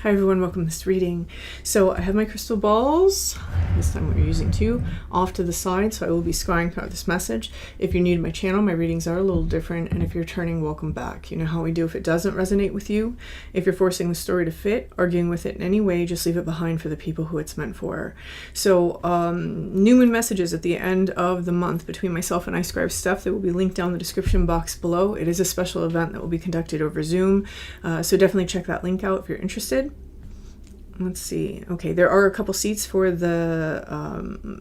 Hi everyone, welcome to this reading. So I have my crystal balls, this time we're using two, off to the side, so I will be scrying throughout this message. If you're new to my channel, my readings are a little different, and if you're turning, welcome back. You know how we do if it doesn't resonate with you. If you're forcing the story to fit, arguing with it in any way, just leave it behind for the people who it's meant for. So new moon messages at the end of the month between myself and I Scribe Stuff that will be linked down in the description box below. It is a special event that will be conducted over Zoom, so definitely check that link out if you're interested. Let's see. Okay, there are a couple seats for the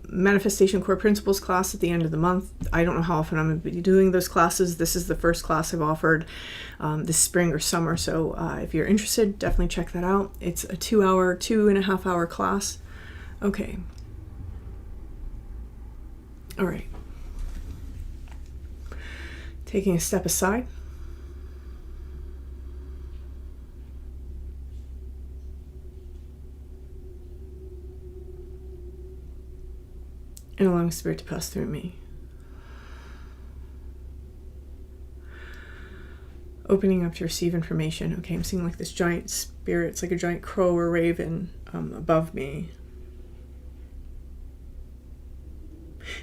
Manifestation Core Principles class at the end of the month. I don't know how often I'm going to be doing those classes. This is the first class I've offered this spring or summer, so if you're interested, definitely check that out. It's a 2.5 hour class. Okay. All right. Taking a step aside. And allowing Spirit to pass through me. Opening up to receive information. Okay, I'm seeing like this giant spirit. It's like a giant crow or raven above me.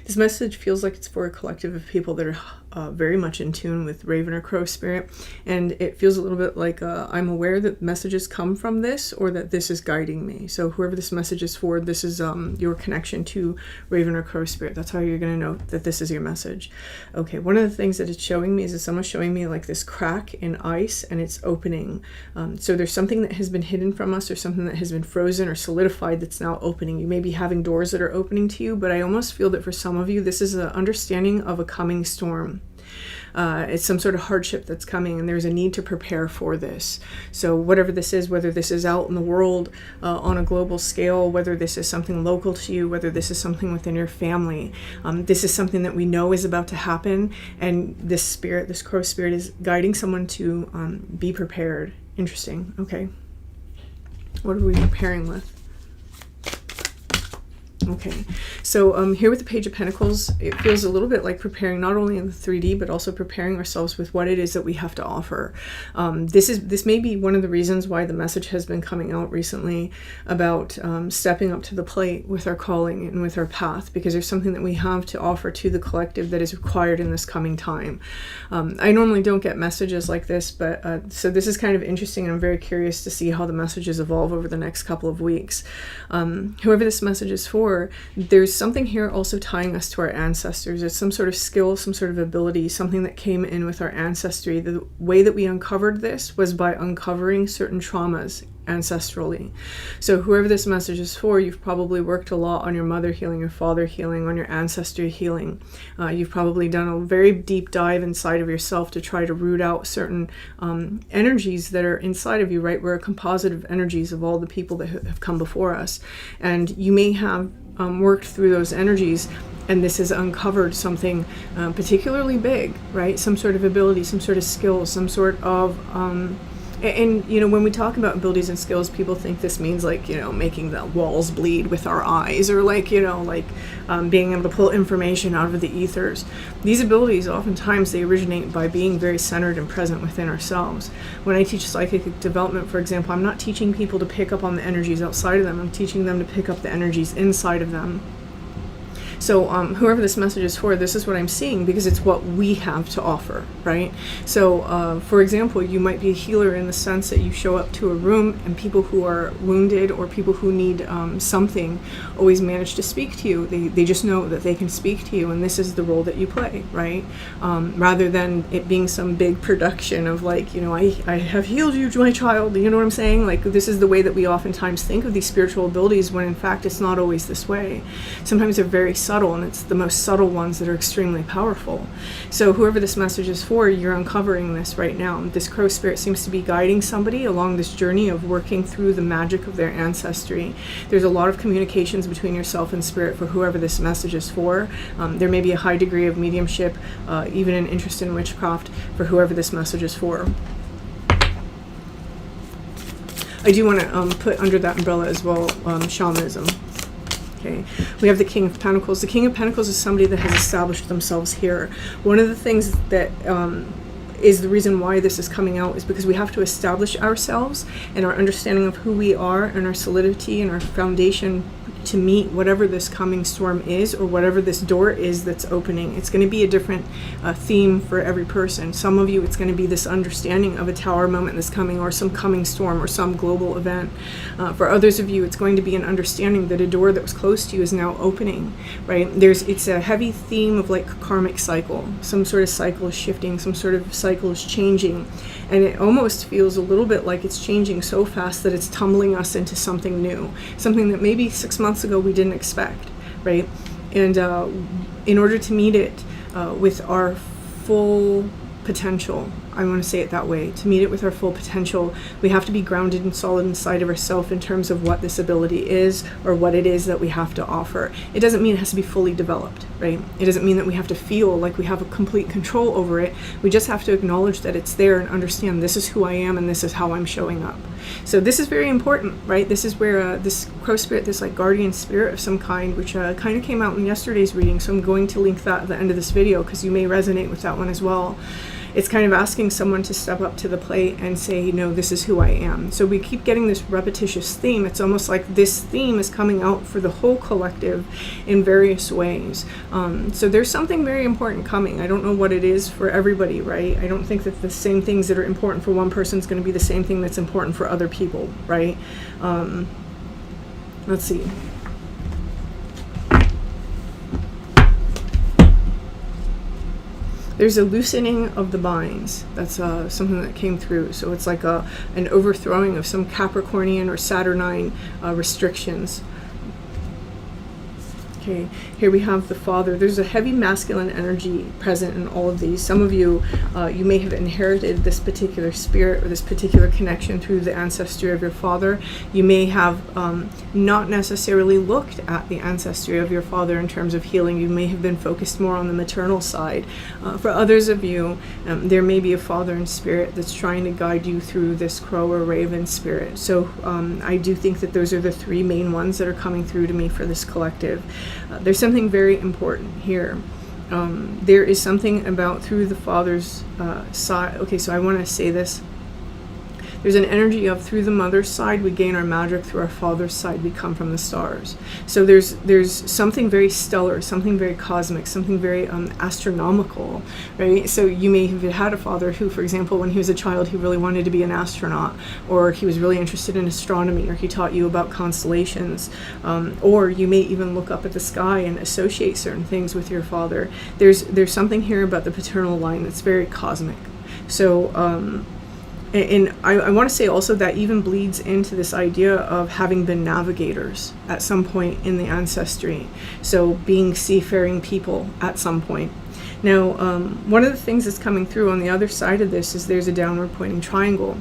This message feels like it's for a collective of people that are very much in tune with Raven or Crow Spirit, and it feels a little bit like I'm aware that messages come from this, or that this is guiding me. So whoever this message is for, this is your connection to Raven or Crow Spirit. That's how you're going to know that this is your message. Okay, one of the things that it's showing me is that someone's showing me like this crack in ice, and it's opening. So there's something that has been hidden from us, or something that has been frozen or solidified that's now opening. You may be having doors that are opening to you, but I almost feel that for some of you, this is an understanding of a coming storm. It's some sort of hardship that's coming, and there's a need to prepare for this. So whatever this is, whether this is out in the world on a global scale, whether this is something local to you, whether this is something within your family, this is something that we know is about to happen, and this spirit, this crow spirit, is guiding someone to be prepared. Interesting. Okay. What are we preparing with? Okay, so here with the Page of Pentacles, it feels a little bit like preparing not only in the 3D, but also preparing ourselves with what it is that we have to offer. This may be one of the reasons why the message has been coming out recently about stepping up to the plate with our calling and with our path, because there's something that we have to offer to the collective that is required in this coming time. I normally don't get messages like this, but so this is kind of interesting, and I'm very curious to see how the messages evolve over the next couple of weeks. Whoever this message is for, there's something here also tying us to our ancestors. It's some sort of skill, some sort of ability, something that came in with our ancestry. The way that we uncovered this was by uncovering certain traumas ancestrally. So whoever this message is for, you've probably worked a lot on your mother healing, your father healing, on your ancestry healing. You've probably done a very deep dive inside of yourself to try to root out certain energies that are inside of you, right? We're a composite of energies of all the people that have come before us. And you may have worked through those energies, and this has uncovered something particularly big, right? Some sort of ability, some sort of skill, some sort of and you know, when we talk about abilities and skills, people think this means like, you know, making the walls bleed with our eyes, or like, you know, like being able to pull information out of the ethers. These abilities, oftentimes they originate by being very centered and present within ourselves. When I teach psychic development, for example, I'm not teaching people to pick up on the energies outside of them. I'm teaching them to pick up the energies inside of them. So whoever this message is for, this is what I'm seeing, because it's what we have to offer, right? So for example, you might be a healer in the sense that you show up to a room, and people who are wounded or people who need something always manage to speak to you. They just know that they can speak to you, and this is the role that you play, right? Rather than it being some big production of like, you know, I have healed you, my child, you know what I'm saying? Like, this is the way that we oftentimes think of these spiritual abilities, when in fact it's not always this way. Sometimes they're very subtle, and it's the most subtle ones that are extremely powerful. So whoever this message is for, you're uncovering this right now. This crow spirit seems to be guiding somebody along this journey of working through the magic of their ancestry. There's a lot of communications between yourself and spirit for whoever this message is for. There may be a high degree of mediumship, even an interest in witchcraft for whoever this message is for. I do want to put under that umbrella as well shamanism. Okay, we have the King of Pentacles. The King of Pentacles is somebody that has established themselves here. One of the things that is the reason why this is coming out, is because we have to establish ourselves and our understanding of who we are and our solidity and our foundation to meet whatever this coming storm is, or whatever this door is that's opening. It's going to be a different theme for every person. Some of you, it's going to be this understanding of a tower moment that's coming, or some coming storm, or some global event. For others of you, it's going to be an understanding that a door that was closed to you is now opening, right? It's a heavy theme of like karmic cycle. Some sort of cycle is shifting, some sort of cycle is changing. And it almost feels a little bit like it's changing so fast that it's tumbling us into something new, something that maybe 6 months ago we didn't expect, right? And in order to meet it with our full potential, I want to say it that way, to meet it with our full potential, we have to be grounded and solid inside of ourselves in terms of what this ability is, or what it is that we have to offer. It doesn't mean it has to be fully developed, right? It doesn't mean that we have to feel like we have a complete control over it. We just have to acknowledge that it's there and understand this is who I am and this is how I'm showing up. So this is very important, right? This is where this crow spirit, this like guardian spirit of some kind, which kind of came out in yesterday's reading, so I'm going to link that at the end of this video because you may resonate with that one as well. It's kind of asking someone to step up to the plate and say, no, this is who I am. So we keep getting this repetitious theme. It's almost like this theme is coming out for the whole collective in various ways. So there's something very important coming. I don't know what it is for everybody, right? I don't think that the same things that are important for one person is going to be the same thing that's important for other people, right? Let's see. There's a loosening of the binds. That's something that came through. So it's like an overthrowing of some Capricornian or Saturnine restrictions. Okay, here we have the Father. There's a heavy masculine energy present in all of these. Some of you, you may have inherited this particular spirit or this particular connection through the ancestry of your father. You may have not necessarily looked at the ancestry of your father in terms of healing. You may have been focused more on the maternal side. For others of you, there may be a father in spirit that's trying to guide you through this crow or raven spirit. So I do think that those are the three main ones that are coming through to me for this collective. There's something very important here. There is something about through the father's side. Okay, so I want to say this. There's an energy of through the mother's side we gain our magic, through our father's side we come from the stars. So there's something very stellar, something very cosmic, something very astronomical, right? So you may have had a father who, for example, when he was a child, he really wanted to be an astronaut, or he was really interested in astronomy, or he taught you about constellations, or you may even look up at the sky and associate certain things with your father. There's something here about the paternal line that's very cosmic. So and I want to say also that even bleeds into this idea of having been navigators at some point in the ancestry. So being seafaring people at some point. Now, one of the things that's coming through on the other side of this is there's a downward pointing triangle.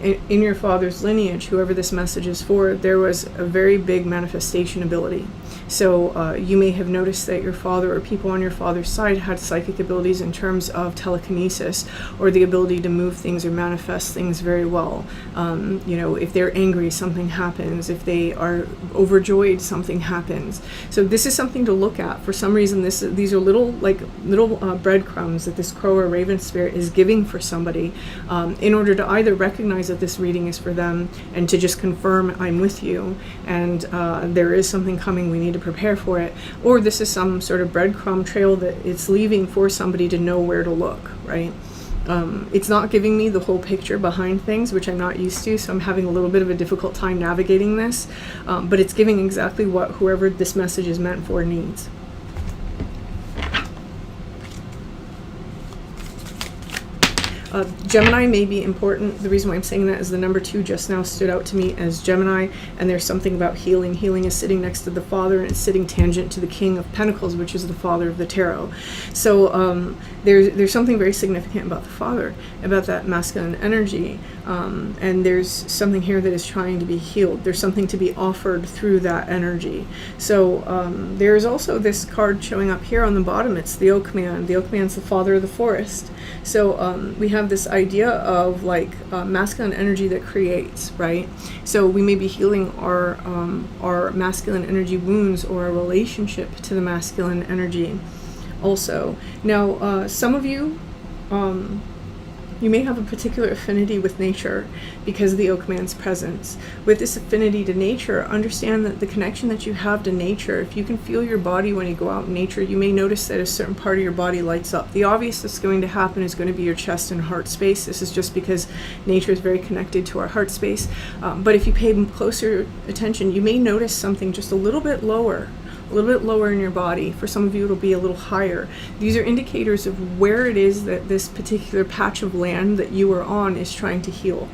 In your father's lineage, whoever this message is for, there was a very big manifestation ability. So you may have noticed that your father or people on your father's side had psychic abilities in terms of telekinesis, or the ability to move things or manifest things very well. You know, if they're angry, something happens. If they are overjoyed, something happens. So this is something to look at. For some reason, these are little breadcrumbs that this crow or raven spirit is giving for somebody in order to either recognize that this reading is for them and to just confirm I'm with you and there is something coming, we need to prepare for it, or this is some sort of breadcrumb trail that it's leaving for somebody to know where to look, right? It's not giving me the whole picture behind things, which I'm not used to, so I'm having a little bit of a difficult time navigating this, but it's giving exactly what whoever this message is meant for needs. Gemini may be important. The reason why I'm saying that is the number 2 just now stood out to me as Gemini, and there's something about healing. Healing is sitting next to the Father, and it's sitting tangent to the King of Pentacles, which is the Father of the Tarot. So there's something very significant about the Father, about that masculine energy, and there's something here that is trying to be healed. There's something to be offered through that energy. So there's also this card showing up here on the bottom. It's the Oak Man. The Oak Man's the Father of the Forest. So we have this idea of like masculine energy that creates, right? So we may be healing our masculine energy wounds or a relationship to the masculine energy also. Now, some of you, You may have a particular affinity with nature because of the Oak Man's presence. With this affinity to nature, understand that the connection that you have to nature, if you can feel your body when you go out in nature, you may notice that a certain part of your body lights up. The obvious that's going to happen is going to be your chest and heart space. This is just because nature is very connected to our heart space. But if you pay closer attention, you may notice something just a little bit lower in your body. For some of you, it'll be a little higher. These are indicators of where it is that this particular patch of land that you are on is trying to heal.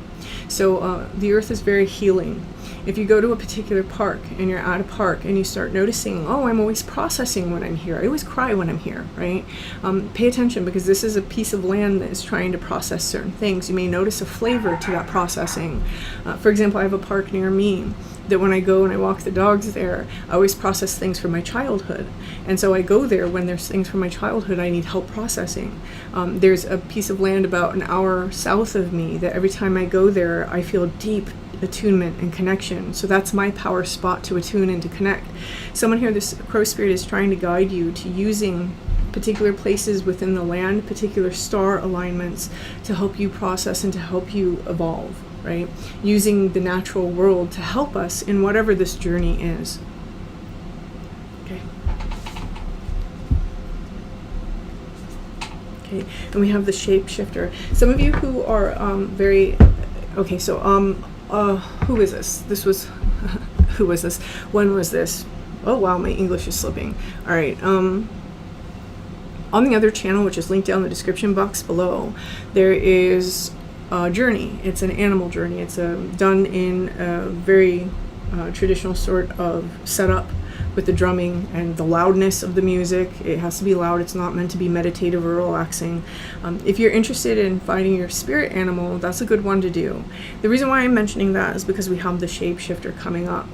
So the earth is very healing. If you go to a particular park and you're at a park and you start noticing, oh, I'm always processing when I'm here. I always cry when I'm here, right? Pay attention, because this is a piece of land that is trying to process certain things. You may notice a flavor to that processing. For example, I have a park near me that when I go and I walk the dogs there, I always process things from my childhood. And so I go there when there's things from my childhood I need help processing. There's a piece of land about an hour south of me that every time I go there, I feel deep attunement and connection. So that's my power spot to attune and to connect. Someone here, this crow spirit, is trying to guide you to using particular places within the land, particular star alignments, to help you process and to help you evolve, right? Using the natural world to help us in whatever this journey is. Okay. Okay, and we have the shapeshifter. Some of you who are very, okay, so who is this? This was, who was this? When was this? Oh wow, my English is slipping. All right, on the other channel, which is linked down in the description box below, there is a journey. It's an animal journey. It's done in a very traditional sort of setup with the drumming and the loudness of the music. It has to be loud. It's not meant to be meditative or relaxing. If you're interested in finding your spirit animal, that's a good one to do. The reason why I'm mentioning that is because we have the shapeshifter coming up.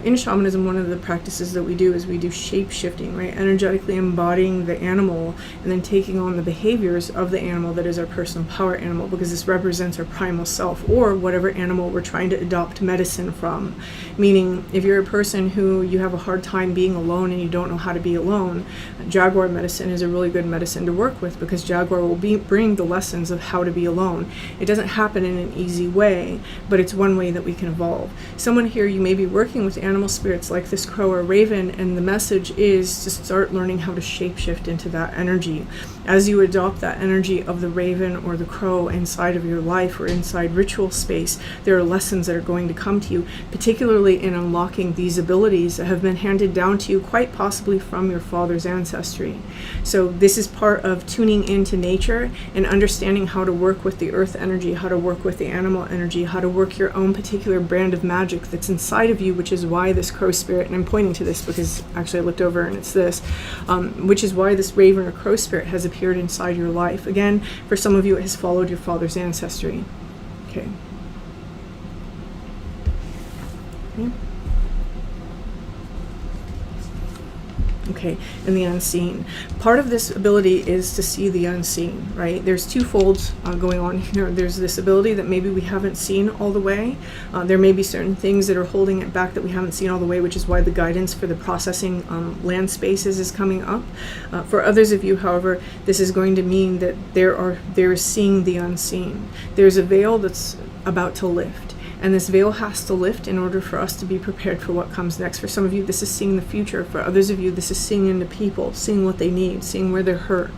In shamanism, one of the practices that we do is we do shape shifting, right? Energetically embodying the animal and then taking on the behaviors of the animal that is our personal power animal, because this represents our primal self, or whatever animal we're trying to adopt medicine from. Meaning, if you're a person who you have a hard time being alone and you don't know how to be alone, Jaguar medicine is a really good medicine to work with, because Jaguar will bring the lessons of how to be alone. It doesn't happen in an easy way, but it's one way that we can evolve. Someone here, you may be working with animal spirits like this crow or raven, and the message is to start learning how to shapeshift into that energy. As you adopt that energy of the raven or the crow inside of your life or inside ritual space, there are lessons that are going to come to you, particularly in unlocking these abilities that have been handed down to you, quite possibly from your father's ancestry. So this is part of tuning into nature and understanding how to work with the earth energy, how to work with the animal energy, how to work your own particular brand of magic that's inside of you, which is why this crow spirit, and I'm pointing to this because actually I looked over and it's this, which is why this raven or crow spirit has appeared inside your life. Again, for some of you, it has followed your father's ancestry. Okay. Okay, and the unseen. Part of this ability is to see the unseen, right? There's two folds going on here. There's this ability that maybe we haven't seen all the way. There may be certain things that are holding it back that we haven't seen all the way, which is why the guidance for the processing land spaces is coming up. For others of you, however, this is going to mean that there is seeing the unseen. There's a veil that's about to lift. And this veil has to lift in order for us to be prepared for what comes next. For some of you, this is seeing the future. For others of you, this is seeing into people, seeing what they need, seeing where they're hurt.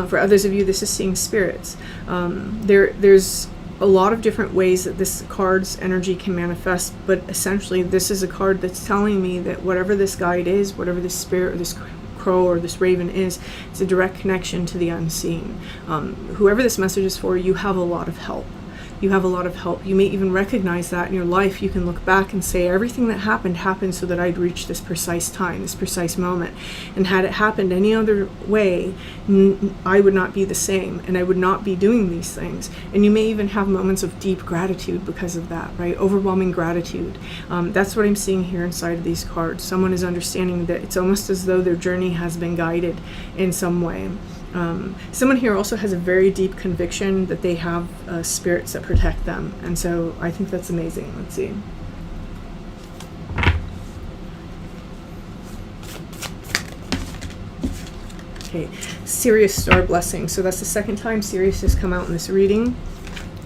For others of you, this is seeing spirits. There's a lot of different ways that this card's energy can manifest, but essentially this is a card that's telling me that whatever this guide is, whatever this spirit or this crow or this raven is, it's a direct connection to the unseen. Whoever this message is for, you have a lot of help. You have a lot of help. You may even recognize that in your life. You can look back and say, everything that happened so that I'd reach this precise time, this precise moment. And had it happened any other way, I would not be the same, and I would not be doing these things. And you may even have moments of deep gratitude because of that, right? Overwhelming gratitude. That's what I'm seeing here inside of these cards. Someone is understanding that it's almost as though their journey has been guided in some way. Someone here also has a very deep conviction that they have spirits that protect them, and so I think that's amazing. Let's see. Okay, Sirius star blessing. So that's the second time Sirius has come out in this reading,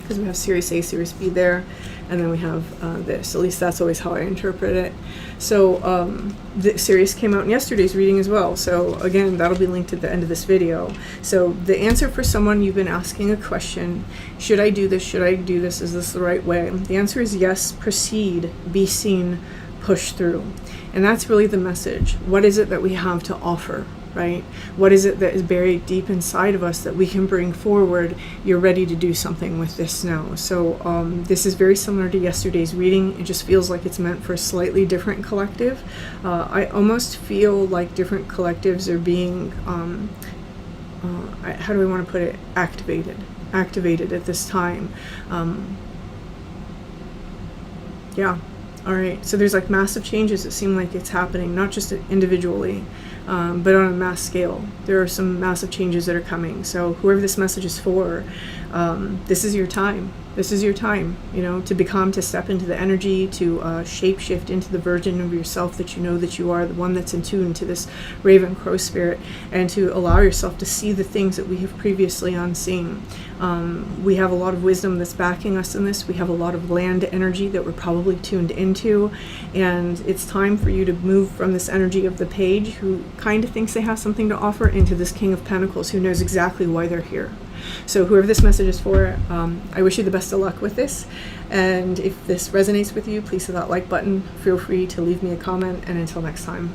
because we have Sirius A, Sirius B there, and then we have this. At least that's always how I interpret it. So the Sirius came out in yesterday's reading as well. So again, that'll be linked at the end of this video. So the answer for someone, you've been asking a question, should I do this? Should I do this? Is this the right way? The answer is yes, proceed, be seen, push through. And that's really the message. What is it that we have to offer? Right? What is it that is buried deep inside of us that we can bring forward? You're ready to do something with this now. So this is very similar to yesterday's reading. It just feels like it's meant for a slightly different collective. I almost feel like different collectives are being, how do I want to put it, activated at this time. Yeah. All right. So there's like massive changes that seem like it's happening, not just individually, but on a mass scale. There are some massive changes that are coming. So whoever this message is for, this is your time. This is your time, you know, to become, to step into the energy, to shape shift into the version of yourself that you know that you are, the one that's in tune to this raven crow spirit, and to allow yourself to see the things that we have previously unseen. We have a lot of wisdom that's backing us in this. We have a lot of land energy that we're probably tuned into, and it's time for you to move from this energy of the page, who kind of thinks they have something to offer, into this King of Pentacles, who knows exactly why they're here. So whoever this message is for, I wish you the best of luck with this. And if this resonates with you, please hit that like button. Feel free to leave me a comment, and until next time.